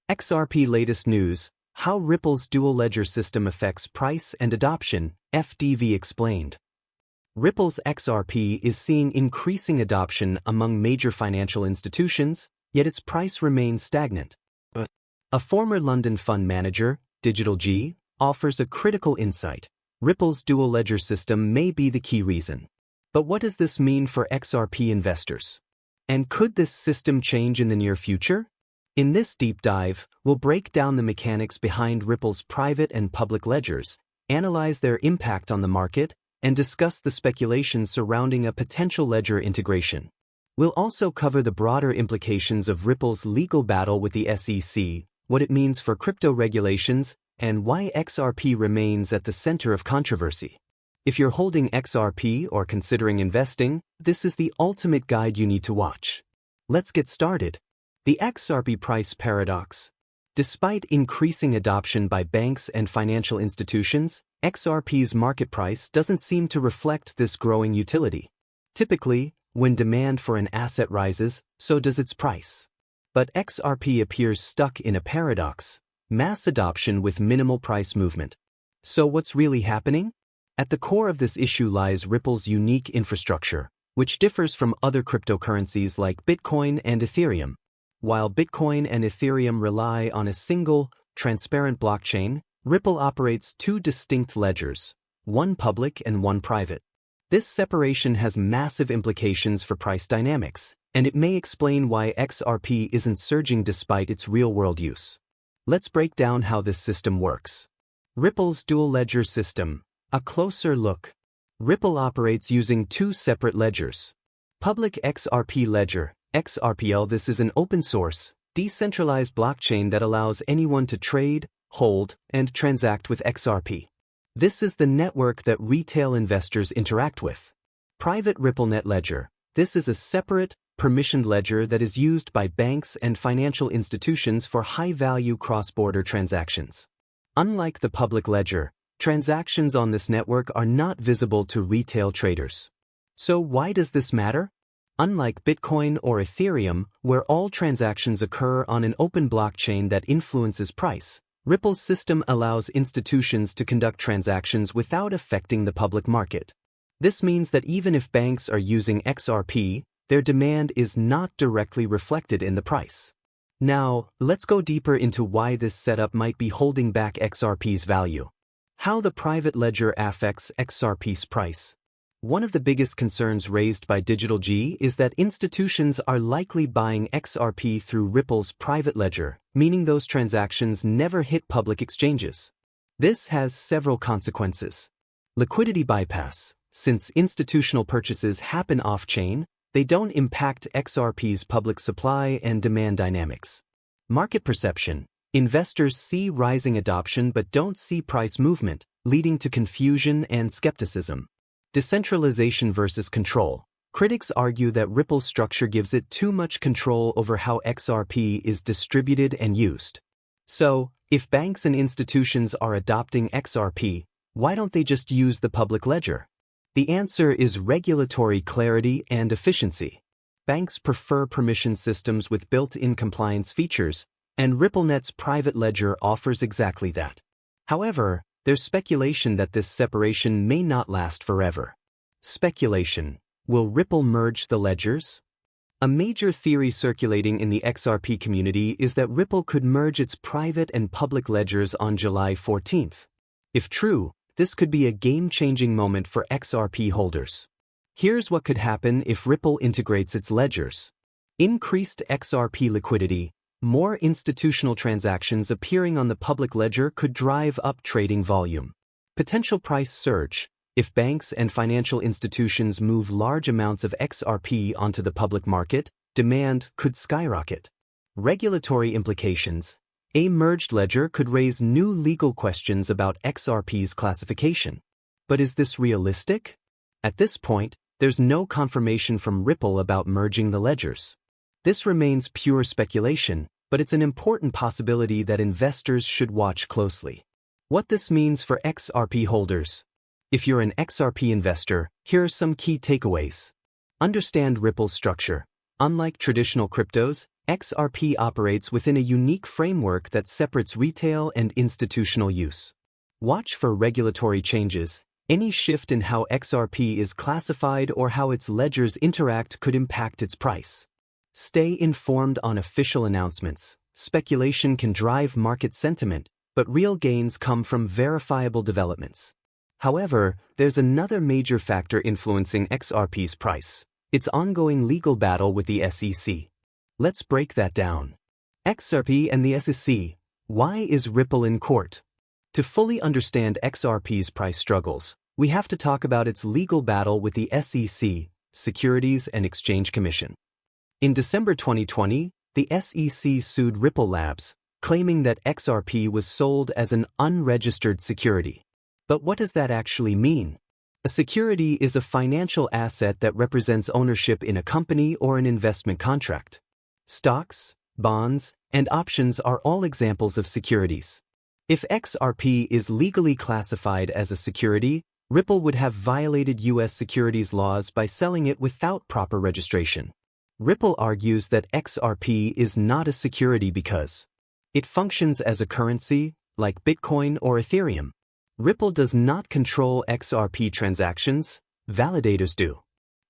XRP latest news, how Ripple's dual ledger system affects price and adoption, FDV explained. Ripple's XRP is seeing increasing adoption among major financial institutions, yet its price remains stagnant. A former London fund manager, Digital G, offers a critical insight. Ripple's dual ledger system may be the key reason. But what does this mean for XRP investors? And could this system change in the near future? In this deep dive, we'll break down the mechanics behind Ripple's private and public ledgers, analyze their impact on the market, and discuss the speculation surrounding a potential ledger integration. We'll also cover the broader implications of Ripple's legal battle with the SEC, what it means for crypto regulations, and why XRP remains at the center of controversy. If you're holding XRP or considering investing, this is the ultimate guide you need to watch. Let's get started. The XRP price paradox. Despite increasing adoption by banks and financial institutions, XRP's market price doesn't seem to reflect this growing utility. Typically, when demand for an asset rises, so does its price. But XRP appears stuck in a paradox: mass adoption with minimal price movement. So what's really happening? At the core of this issue lies Ripple's unique infrastructure, which differs from other cryptocurrencies like Bitcoin and Ethereum. While Bitcoin and Ethereum rely on a single, transparent blockchain, Ripple operates two distinct ledgers, one public and one private. This separation has massive implications for price dynamics, and it may explain why XRP isn't surging despite its real-world use. Let's break down how this system works. Ripple's dual ledger system. A closer look. Ripple operates using two separate ledgers. Public XRP ledger, XRPL. This is an open-source, decentralized blockchain that allows anyone to trade, hold, and transact with XRP. This is the network that retail investors interact with. Private RippleNet ledger. This is a separate, permissioned ledger that is used by banks and financial institutions for high-value cross-border transactions. Unlike the public ledger, transactions on this network are not visible to retail traders. So why does this matter? Unlike Bitcoin or Ethereum, where all transactions occur on an open blockchain that influences price, Ripple's system allows institutions to conduct transactions without affecting the public market. This means that even if banks are using XRP, their demand is not directly reflected in the price. Now, let's go deeper into why this setup might be holding back XRP's value. How the private ledger affects XRP's price. One of the biggest concerns raised by Digital G is that institutions are likely buying XRP through Ripple's private ledger, meaning those transactions never hit public exchanges. This has several consequences. Liquidity bypass. Since institutional purchases happen off-chain, they don't impact XRP's public supply and demand dynamics. Market perception. Investors see rising adoption but don't see price movement, leading to confusion and skepticism. Decentralization versus control. Critics argue that Ripple's structure gives it too much control over how XRP is distributed and used. So, if banks and institutions are adopting XRP, why don't they just use the public ledger? The answer is regulatory clarity and efficiency. Banks prefer permission systems with built-in compliance features, and RippleNet's private ledger offers exactly that. However, there's speculation that this separation may not last forever. Speculation. Will Ripple merge the ledgers? A major theory circulating in the XRP community is that Ripple could merge its private and public ledgers on July 14th. If true, this could be a game-changing moment for XRP holders. Here's what could happen if Ripple integrates its ledgers. Increased XRP liquidity. More institutional transactions appearing on the public ledger could drive up trading volume. Potential price surge. If banks and financial institutions move large amounts of XRP onto the public market, demand could skyrocket. Regulatory implications. A merged ledger could raise new legal questions about XRP's classification. But is this realistic? At this point, there's no confirmation from Ripple about merging the ledgers. This remains pure speculation, but it's an important possibility that investors should watch closely. What this means for XRP holders. If you're an XRP investor, here are some key takeaways. Understand Ripple's structure. Unlike traditional cryptos, XRP operates within a unique framework that separates retail and institutional use. Watch for regulatory changes. Any shift in how XRP is classified or how its ledgers interact could impact its price. Stay informed on official announcements. Speculation can drive market sentiment, but real gains come from verifiable developments. However, there's another major factor influencing XRP's price: its ongoing legal battle with the SEC. Let's break that down. XRP and the SEC. Why is Ripple in court? To fully understand XRP's price struggles, we have to talk about its legal battle with the SEC, Securities and Exchange Commission. In December 2020, the SEC sued Ripple Labs, claiming that XRP was sold as an unregistered security. But what does that actually mean? A security is a financial asset that represents ownership in a company or an investment contract. Stocks, bonds, and options are all examples of securities. If XRP is legally classified as a security, Ripple would have violated U.S. securities laws by selling it without proper registration. Ripple argues that XRP is not a security because it functions as a currency, like Bitcoin or Ethereum. Ripple does not control XRP transactions, validators do.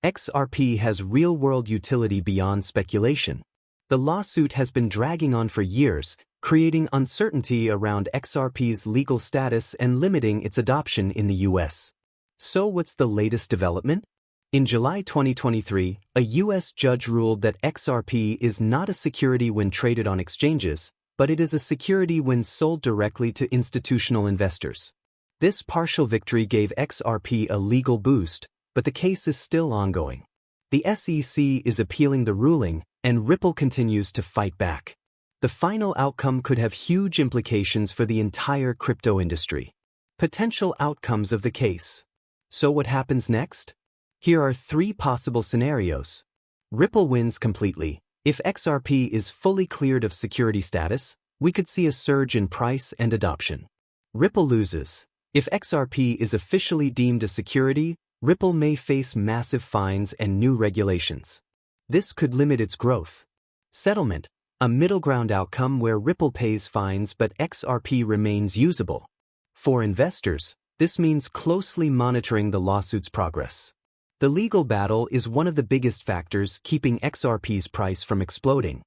XRP has real-world utility beyond speculation. The lawsuit has been dragging on for years, creating uncertainty around XRP's legal status and limiting its adoption in the U.S. So what's the latest development? In July 2023, a U.S. judge ruled that XRP is not a security when traded on exchanges, but it is a security when sold directly to institutional investors. This partial victory gave XRP a legal boost, but the case is still ongoing. The SEC is appealing the ruling, and Ripple continues to fight back. The final outcome could have huge implications for the entire crypto industry. Potential outcomes of the case. So what happens next? Here are 3 possible scenarios. Ripple wins completely. If XRP is fully cleared of security status, we could see a surge in price and adoption. Ripple loses. If XRP is officially deemed a security, Ripple may face massive fines and new regulations. This could limit its growth. Settlement, a middle ground outcome where Ripple pays fines but XRP remains usable. For investors, this means closely monitoring the lawsuit's progress. The legal battle is one of the biggest factors keeping XRP's price from exploding.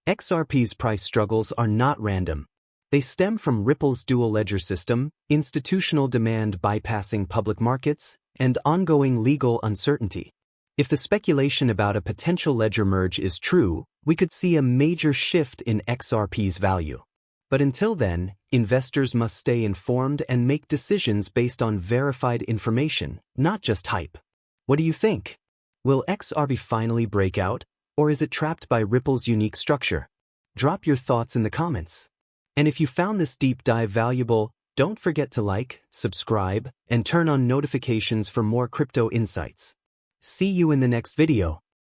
XRP's price struggles are not random. They stem from Ripple's dual ledger system, institutional demand bypassing public markets, and ongoing legal uncertainty. If the speculation about a potential ledger merge is true, we could see a major shift in XRP's value. But until then, investors must stay informed and make decisions based on verified information, not just hype. What do you think? Will XRP finally break out, or is it trapped by Ripple's unique structure? Drop your thoughts in the comments. And if you found this deep dive valuable, don't forget to like, subscribe, and turn on notifications for more crypto insights. See you in the next video.